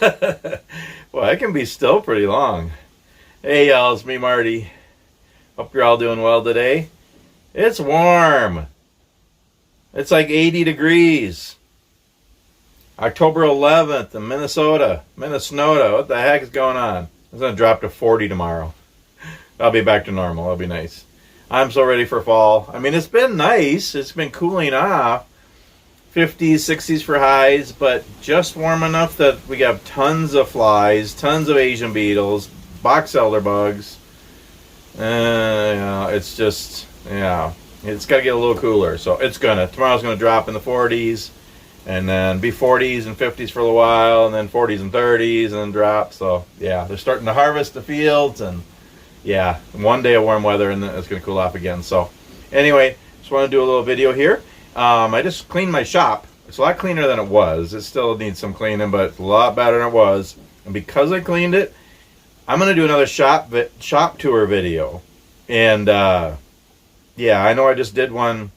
Well, that can be still pretty long. Hey, y'all, it's me, Marty. Hope you're all doing well today. It's warm. It's like 80 degrees. October 11th in Minnesota. What the heck is going on? It's going to drop to 40 tomorrow. I'll be back to normal. That'll be nice. I'm so ready for fall. I mean, it's been nice. It's been cooling off. 50s, 60s for highs, but just warm enough that we have tons of flies, tons of Asian beetles, box elder bugs. It's just, it's got to get a little cooler. So tomorrow's going to drop in the 40s, and then be 40s and 50s for a little while, and then 40s and 30s, and then drop. So, yeah, they're starting to harvest the fields, and, one day of warm weather, and then it's going to cool off again. So, anyway, just want to do a little video here. I just cleaned my shop. It's a lot cleaner than it was. It still needs some cleaning, but it's a lot better than it was. And because I cleaned it, I'm going to do another shop tour video. And, I know I just did one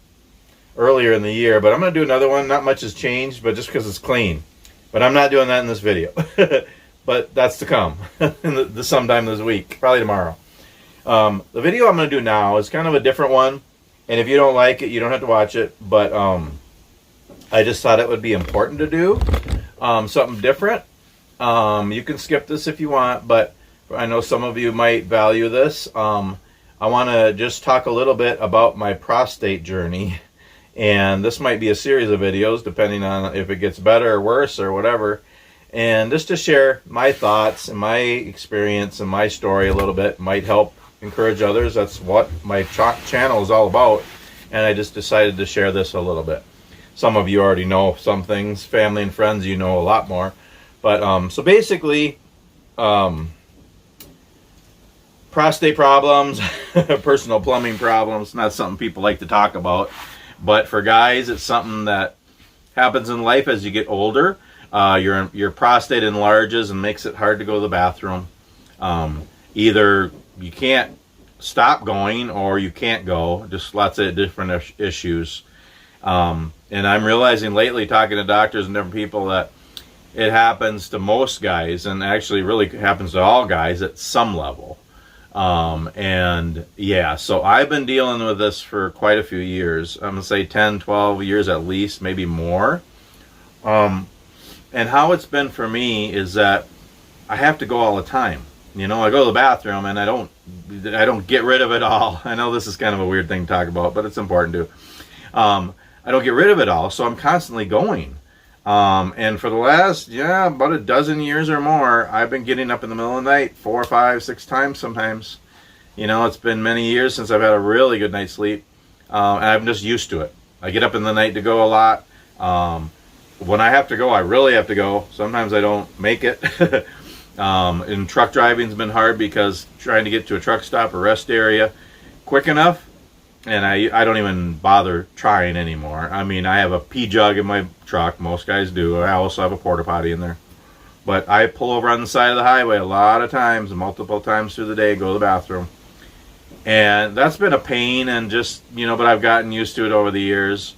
earlier in the year, but I'm going to do another one. Not much has changed, but just because it's clean. But I'm not doing that in this video. But that's to come sometime this week, probably tomorrow. The video I'm going to do now is kind of a different one. And if you don't like it, you don't have to watch it. But I just thought it would be important to do something different. You can skip this if you want, but I know some of you might value this. I want to just talk a little bit about my prostate journey. And this might be a series of videos, depending on if it gets better or worse or whatever. And just to share my thoughts and my experience and my story a little bit might help encourage others. That's what my channel is all about, and I just decided to share this a little bit. Some of you already know some things, family and friends, you know a lot more, but so basically prostate problems, personal plumbing problems, not something people like to talk about, but for guys it's something that happens in life as you get older. Your prostate enlarges and makes it hard to go to the bathroom. Either you can't stop going or you can't go. Just lots of different issues. And I'm realizing lately, talking to doctors and different people, that it happens to most guys, and actually really happens to all guys at some level. So I've been dealing with this for quite a few years. I'm going to say 10, 12 years at least, maybe more. And how it's been for me is that I have to go all the time. I go to the bathroom and I don't get rid of it all. I know this is kind of a weird thing to talk about, but it's important to. I don't get rid of it all, so I'm constantly going. And for the last, about a dozen years or more, I've been getting up in the middle of the night 4, 5, 6 times sometimes. It's been many years since I've had a really good night's sleep, and I'm just used to it. I get up in the night to go a lot. When I have to go, I really have to go. Sometimes I don't make it. And truck driving's been hard because trying to get to a truck stop or rest area quick enough, and I don't even bother trying anymore. I mean, I have a pee jug in my truck. Most guys do. I also have a porta potty in there. But I pull over on the side of the highway a lot of times, multiple times through the day, go to the bathroom. And that's been a pain, and just, but I've gotten used to it over the years.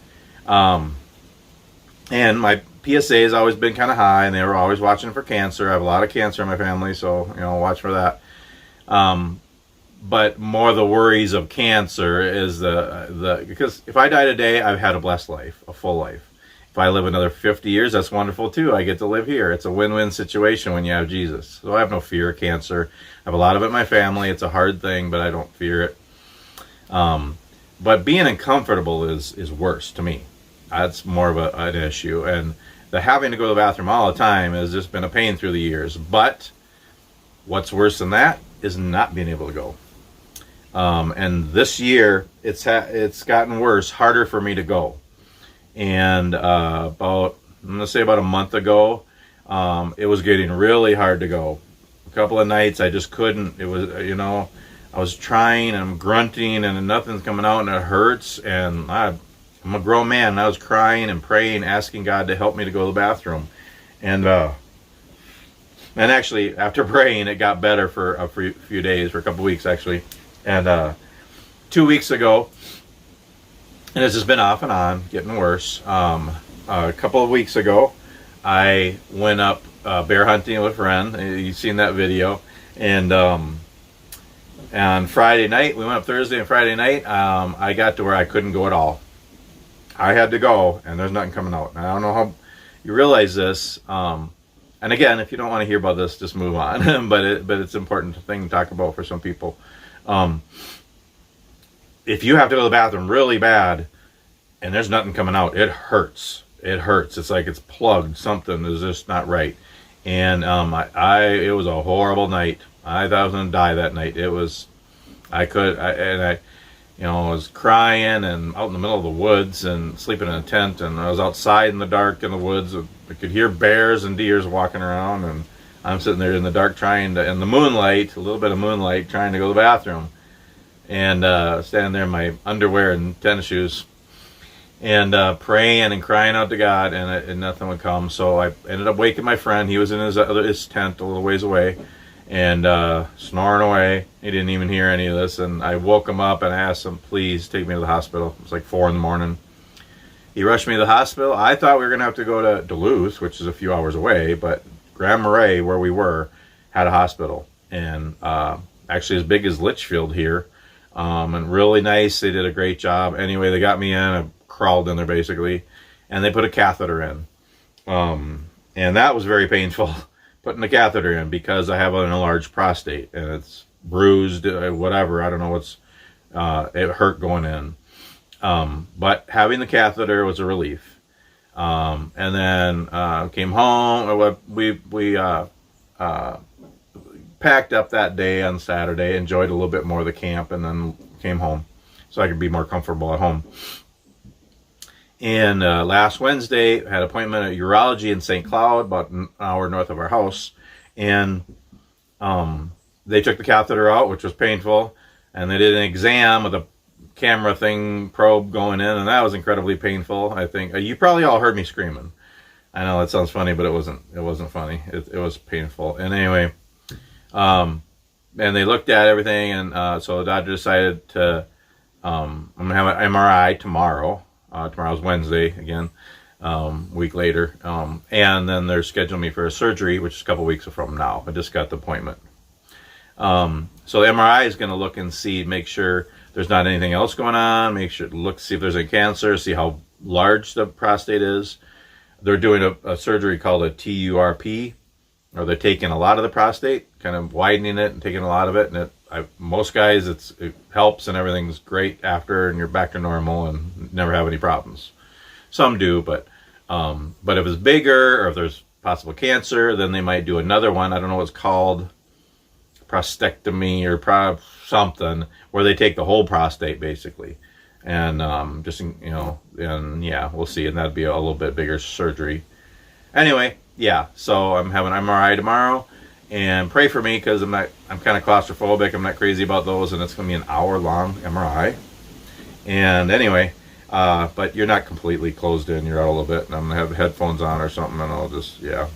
And my PSA has always been kind of high, and they were always watching for cancer. I have a lot of cancer in my family, so, watch for that. But more the worries of cancer is because if I die today, I've had a blessed life, a full life. If I live another 50 years, that's wonderful too. I get to live here. It's a win-win situation when you have Jesus. So I have no fear of cancer. I have a lot of it in my family. It's a hard thing, but I don't fear it. But being uncomfortable is worse to me. That's more of an issue. And the having to go to the bathroom all the time has just been a pain through the years. But what's worse than that is not being able to go. And this year, it's gotten worse, harder for me to go. And I'm going to say about a month ago, it was getting really hard to go. A couple of nights, I just couldn't. It was, I was trying, and I'm grunting, and nothing's coming out, and it hurts. And I'm a grown man, and I was crying and praying, asking God to help me to go to the bathroom. And actually, after praying, it got better for a few days, for a couple weeks, actually. And 2 weeks ago, and it's just been off and on, getting worse. A couple of weeks ago, I went up bear hunting with a friend. You've seen that video. And on Friday night, we went up Thursday and Friday night, I got to where I couldn't go at all. I had to go, and there's nothing coming out. And I don't know how you realize this. And again, if you don't want to hear about this, just move on. but it's an important thing to talk about for some people. If you have to go to the bathroom really bad and there's nothing coming out, it hurts. It hurts. It's like it's plugged. Something is just not right. And it was a horrible night. I thought I was going to die that night. It was, I was crying and out in the middle of the woods and sleeping in a tent, and I was outside in the dark in the woods. I could hear bears and deers walking around, and I'm sitting there in the dark in the moonlight, a little bit of moonlight, trying to go to the bathroom, and standing there in my underwear and tennis shoes, and praying and crying out to God, and nothing would come. So I ended up waking my friend. He was in his tent a little ways away, and snoring away. He didn't even hear any of this, and I woke him up and asked him, please take me to the hospital. It was like 4 a.m. He rushed me to the hospital. I thought we were going to have to go to Duluth, which is a few hours away, but Grand Marais, where we were, had a hospital, and actually as big as Litchfield here, and really nice. They did a great job. Anyway, they got me in. I crawled in there basically, and they put a catheter in, and that was very painful. Putting the catheter in, because I have an enlarged prostate and it's bruised, whatever. I don't know what's, it hurt going in. But having the catheter was a relief. And then came home. We packed up that day on Saturday, enjoyed a little bit more of the camp, and then came home so I could be more comfortable at home. And last Wednesday, had an appointment at urology in St. Cloud, about an hour north of our house. And they took the catheter out, which was painful. And they did an exam with a camera probe going in, and that was incredibly painful. I think you probably all heard me screaming. I know that sounds funny, but it wasn't funny. It was painful. And anyway, and they looked at everything, and so the doctor decided to, I'm going to have an MRI tomorrow. Tomorrow's Wednesday again, week later. And then they're scheduling me for a surgery, which is a couple weeks from now. I just got the appointment. So the MRI is going to look and make sure there's not anything else going on, see if there's any cancer, see how large the prostate is. They're doing a surgery called a TURP, or they're taking a lot of the prostate, kind of widening it and taking a lot of it. And most guys, it helps and everything's great after, and you're back to normal and never have any problems. Some do, but if it's bigger, or if there's possible cancer, then they might do another one. I don't know what it's called, prostatectomy or something, where they take the whole prostate basically, and and yeah, we'll see. And that'd be a little bit bigger surgery. Anyway, yeah. So I'm having an MRI tomorrow. And pray for me, because I'm kind of claustrophobic. I'm not crazy about those, and it's going to be an hour-long MRI. And anyway, but you're not completely closed in. You're out a little bit, and I'm going to have headphones on or something, and I'll just, yeah.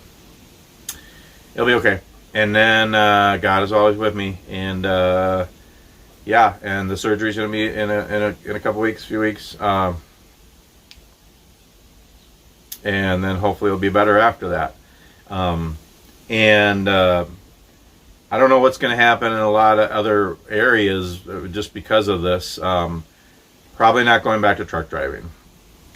It'll be okay. And then God is always with me. And, yeah, and the surgery's going to be in a couple weeks, few weeks. And then hopefully it'll be better after that. And I don't know what's going to happen in a lot of other areas just because of this. Probably not going back to truck driving.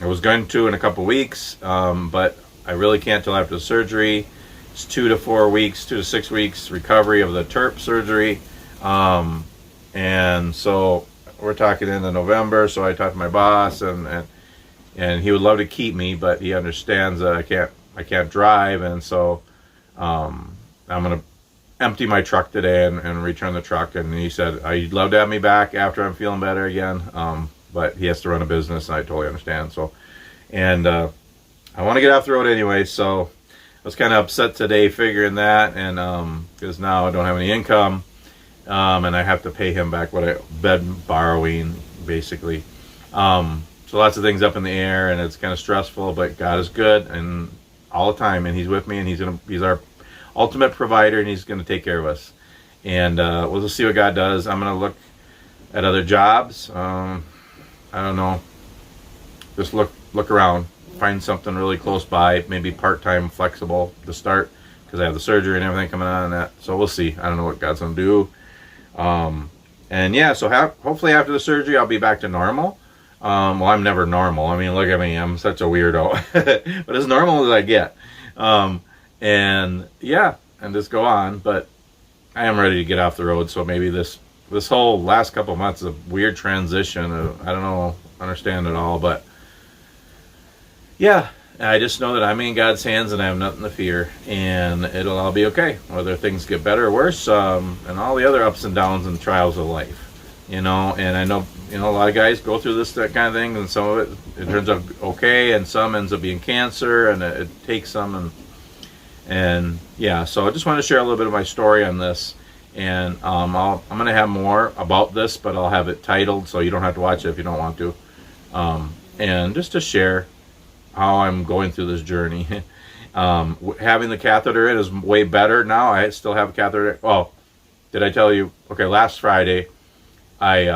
I was going to in a couple weeks, but I really can't till after the surgery. It's 2 to 6 weeks recovery of the TURP surgery. And so we're talking into November. So I talked to my boss, and he would love to keep me, but he understands that I can't drive, and so I'm going to empty my truck today and return the truck. And he said, I'd love to have me back after I'm feeling better again. But he has to run a business, and I totally understand. So, and I want to get off the road anyway. So I was kind of upset today figuring that, and because now I don't have any income, and I have to pay him back what I've been borrowing, basically. So lots of things up in the air, and it's kind of stressful, but God is good, and all the time, and he's with me, and he's our ultimate provider, and he's going to take care of us. And we'll just see what God does. I'm going to look at other jobs. I don't know. Just look around, find something really close by, maybe part-time, flexible to start, because because I have the surgery and everything coming on and that. So we'll see. I don't know what God's going to do. And yeah, so hopefully after the surgery, I'll be back to normal. Well, I'm never normal. I mean, look at me. I'm such a weirdo. But as normal as I get. And yeah, and just go on. But I am ready to get off the road. So maybe this whole last couple of months is a weird transition. I don't know, understand it all. But yeah, I just know that I'm in God's hands and I have nothing to fear. And it'll all be okay. Whether things get better or worse. And all the other ups and downs and trials of life. You know, and I know, a lot of guys go through that kind of thing, and some of it turns out okay, and some ends up being cancer, and it takes some, and yeah. So I just want to share a little bit of my story on this, and I'm going to have more about this, but I'll have it titled, so you don't have to watch it if you don't want to, and just to share how I'm going through this journey. Having the catheter in is way better now. I still have a catheter. Well, did I tell you? Okay, last Friday, I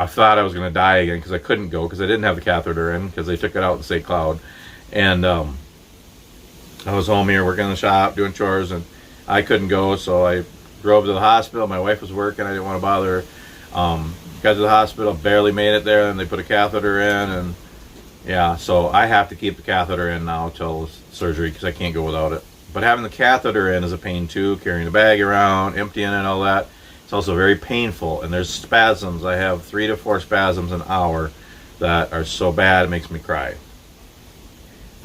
thought I was going to die again because I couldn't go because I didn't have the catheter in because they took it out in St. Cloud. And I was home here working in the shop, doing chores, and I couldn't go, so I drove to the hospital. My wife was working. I didn't want to bother her. Got to the hospital, barely made it there, and they put a catheter in. And yeah, so I have to keep the catheter in now till surgery because I can't go without it. But having the catheter in is a pain too, carrying the bag around, emptying it and all that. It's also very painful, and there's spasms. I have 3 to 4 spasms an hour that are so bad it makes me cry.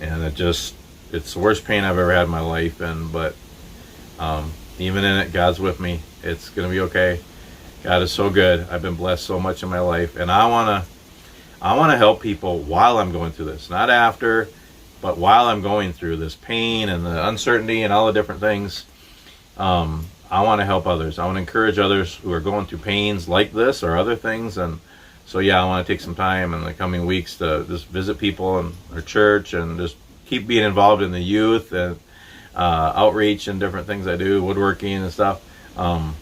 And it's the worst pain I've ever had in my life. But even in it, God's with me. It's gonna be okay. God is so good. I've been blessed so much in my life, and I wanna help people while I'm going through this, not after, but while I'm going through this pain and the uncertainty and all the different things. I want to help others. I want to encourage others who are going through pains like this or other things. And so, yeah, I want to take some time in the coming weeks to just visit people in our church and just keep being involved in the youth and outreach and different things I do, woodworking and stuff. And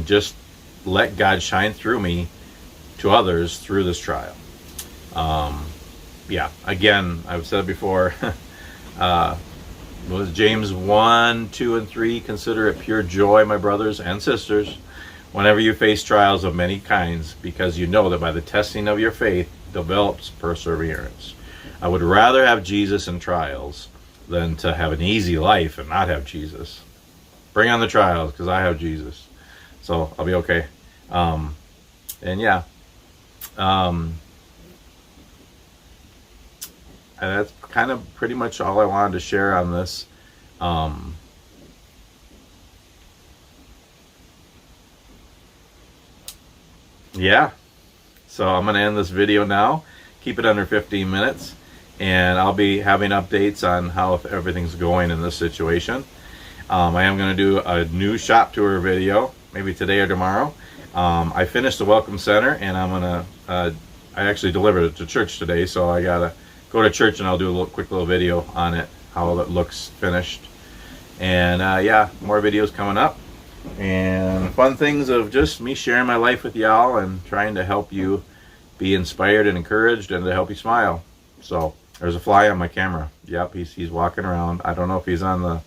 just let God shine through me to others through this trial. Again, I've said before, was James 1, 2, and 3, consider it pure joy, my brothers and sisters, whenever you face trials of many kinds, because you know that by the testing of your faith develops perseverance. I would rather have Jesus in trials than to have an easy life and not have Jesus. Bring on the trials, because I have Jesus. So I'll be okay. And that's kind of pretty much all I wanted to share on this. So I'm going to end this video now. Keep it under 15 minutes. And I'll be having updates on how everything's going in this situation. I am going to do a new shop tour video, maybe today or tomorrow. I finished the Welcome Center, and I'm going to... I actually delivered it to church today, so I got to go to church and I'll do a quick little video on it, how it looks finished. And more videos coming up. And fun things of just me sharing my life with y'all and trying to help you be inspired and encouraged and to help you smile. So there's a fly on my camera. Yep, he's walking around. I don't know if he's going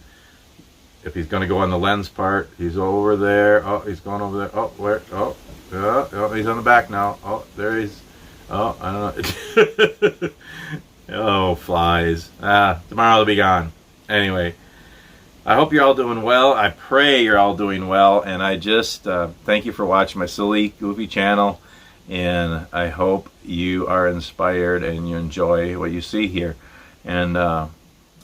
to go on the lens part. He's over there. Oh, he's going over there. Oh, where? Oh, he's on the back now. Oh, there he's. Oh, I don't know. Oh, flies. Tomorrow they'll be gone. Anyway, I hope you're all doing well. I pray you're all doing well. And I just thank you for watching my silly, goofy channel. And I hope you are inspired and you enjoy what you see here. And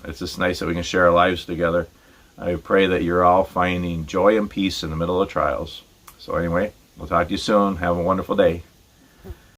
it's just nice that we can share our lives together. I pray that you're all finding joy and peace in the middle of trials. So anyway, we'll talk to you soon. Have a wonderful day.